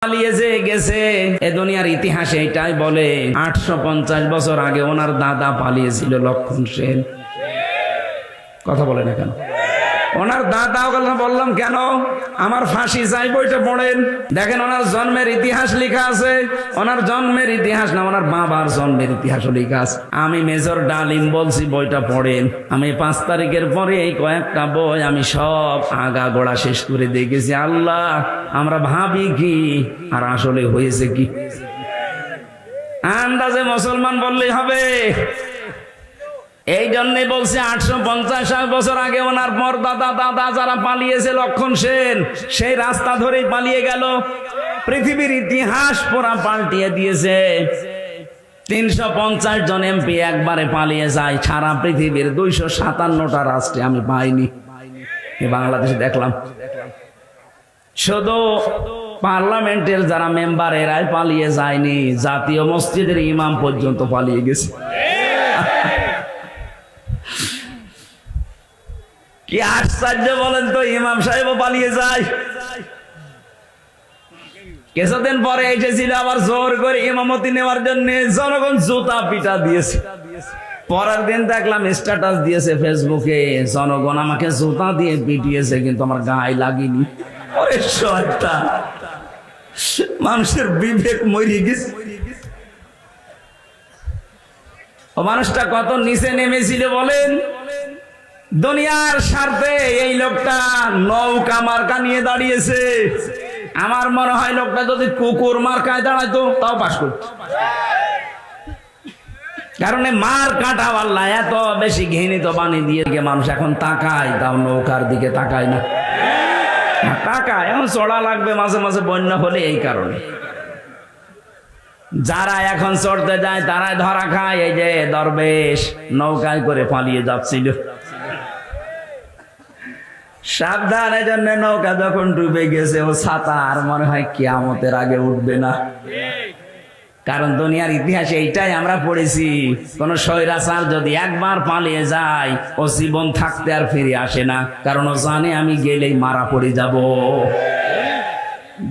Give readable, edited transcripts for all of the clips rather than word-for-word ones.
পালিয়েছে গেছে। এ দুনিয়ার ইতিহাসে এটাই বলে 850 বছর আগে ওনার দাদা পালিয়েছিল, লক্ষণ সেন। কথা বলে না কেন? ওনার দাদা কথা বললাম কেন? আমার ফাঁসি চাই বইটা পড়েন, দেখেন ওনার জন্মের ইতিহাস লেখা আছে। ওনার জন্মের ইতিহাস না, ওনার বাবার জন্মের ইতিহাস লেখা আছে। আমি মেজর ডালিম বলছি বইটা পড়েন। আমি 5 তারিখের পরে এই কয়েকটা বই আমি সব আগা গোড়া শেষ করে দেখেছি। আল্লাহ, আমরা ভাবি কি আর আসলে হয়েছে কি? আন্দাজে মুসলমান বললেই হবে। এই জন্যই বলছে 850 বছর আগে ওনার পর দাদা দাদা যারা পালিয়েছে, লক্ষণ সেন সেই রাস্তা ধরেই পালিয়ে গেল। পৃথিবীর ইতিহাস পুরা পাল্টিয়ে দিয়েছে। 350 জন এমপি একবারে পালিয়ে যায় সারা পৃথিবীর 257টা রাষ্ট্রে। আমি পাইনি, বাংলাদেশে দেখলাম। শুধু পার্লামেন্টের যারা মেম্বার এরাই পালিয়ে যায়নি, জাতীয় মসজিদের ইমাম পর্যন্ত পালিয়ে গেছে। কি আশ্চর্য বলেন তো, ইমাম সাহেবও পালিয়ে যায়। কিছুদিন পরে এসেছিল আবার জোর করে ইমামতি নেওয়ার জন্য, জনগণ জুতা পিটা দিয়েছে। পরের দিন দেখলাম স্ট্যাটাস দিয়েছে ফেসবুকে, জনগণ আমাকে জুতা দিয়ে পিটিয়েছে কিন্তু আমার গায়ে লাগেনি। ওরে শয়তান, মানুষের বিবেক মরে গেছে। ও মানুষটা কত নিচে নেমেছিল বলেন। দুনিয়ার স্বার্থে এই লোকটা নৌকা মার্কা নিয়ে দাঁড়িয়েছে। আমার মনে হয় লোকটা যদি কুকুর মার্কায় দাঁড়াইতো তাও পাস করত। কারণ মার কাটা আল্লাহ এত বেশি ঘৃণিত বানিয়ে দিয়ে মানুষ এখন তাকায়, তাও নৌকার দিকে তাকায় না। তাকায়, এখন চড়া লাগবে মাঝে মাঝে বন্যা হলে। এই কারণে যারা এখন চড়তে যায় তারাই ধরা খায়। এই যে দরবেশ নৌকায় করে পালিয়ে যাচ্ছিল, সাবধান। এই জন্য নৌকা যখন ডুবে গেছে ও ছাতা আর মনে হয় কিয়ামতের আগে উঠবে না। কারণ দুনিয়ার ইতিহাসে এইটাই আমরা পড়েছি, কোন স্বৈরাচার যদি একবার পালিয়ে যায় ও জীবন থাকতে আর ফিরে আসে না। কারণ ও জানে আমি গেলেই মারা পড়ে যাব।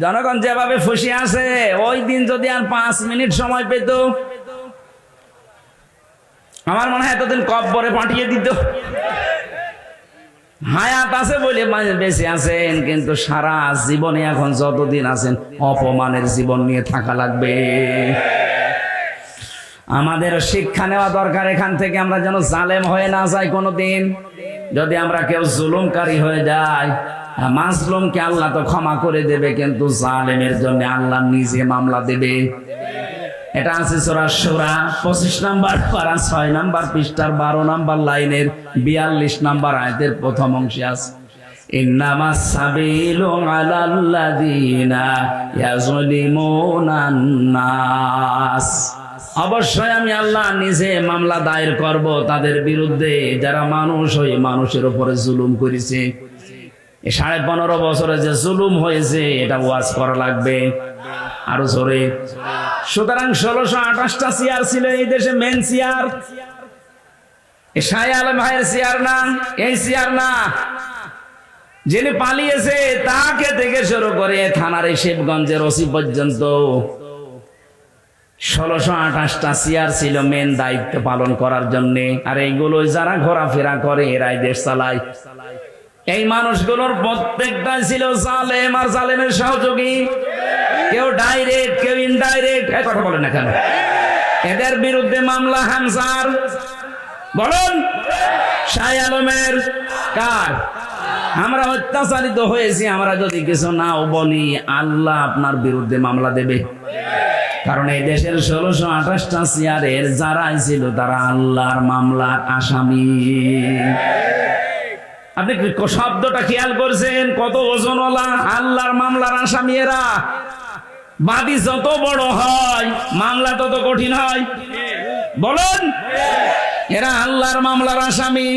জনগণ যেভাবে ফুসে আছে, ওই দিন যদি আর 5 মিনিট সময় পেত, আমার মনে হয় এতদিন কব্বরে পাঠিয়ে দিত। হায়াত আছে বলে বেঁচে আছেন, কিন্তু সারা জীবনে এখন যতদিন আছেন অপমানের জীবন নিয়ে থাকা লাগবে। আমাদের শিক্ষা নেওয়া দরকার এখান থেকে, আমরা যেন জালেম হয়ে না যাই কোনোদিন। যদি আমরা কেউ জুলুমকারী হয়ে যাই, মাজলুমকে আল্লাহ তো ক্ষমা করে দেবে, কিন্তু জালেমের জন্য আল্লাহ নিজে মামলা দেবে। এটা আছে সূরা শুরা 25 নম্বর পারা 6 নম্বর পৃষ্ঠার 12 নম্বর লাইনের 42 নম্বর আয়াতের প্রথম অংশে আছে, ইন্নামাস সাবিলু আলাল্লাযিনা ইয়াযলিমুনান নাস। অবশ্যই আমি আল্লাহ নিজে মামলা দায়ের করব তাদের বিরুদ্ধে যারা মানুষ হয়ে মানুষের উপরে জুলুম করেছে। 15.5 বছরে যে জুলুম হয়েছে এটা ওয়াজ করা লাগবে আরো জোরে। সুতরাং 1628টা চেয়ার ছিল এই দেশে, মেন চেয়ার। শাহ আলম ভাইয়ের চেয়ার না, এই চেয়ার না। যিনি পালিয়েছে তাকে থেকে শুরু করে থানার শিবগঞ্জের ওসি পর্যন্ত 1628টা চেয়ার ছিল মেন দায়িত্ব পালন করার জন্য। আর এইগুলো যারা ঘোরাফেরা করে এরাই দেশ চালায়। এই মানুষগুলোর প্রত্যেকটা ছিল জালেম আর জালেমের সহযোগী। কেউ ডাইরেক্ট, কেউ ইনডাইরেক্ট। কথা বলেন না কেন? এদের বিরুদ্ধে মামলা হামজার বলুন, শাহ আলমের, কার? আমরা অত্যাচারিত হয়েছি। আমরা যদি কিছু নাও বলি আল্লাহ আপনার বিরুদ্ধে মামলা দেবে। কারণ এই দেশের 1628টা চেয়ারের যারা ছিল তারা আল্লাহর মামলার আসামি। আপনি শব্দটা খেয়াল করছেন? কত ওজনওয়ালা! আল্লাহর মামলার আসামি এরা। বাদী যত বড় হয় মামলা তত কঠিন হয়। বলুন, এরা আল্লাহর মামলার আসামি।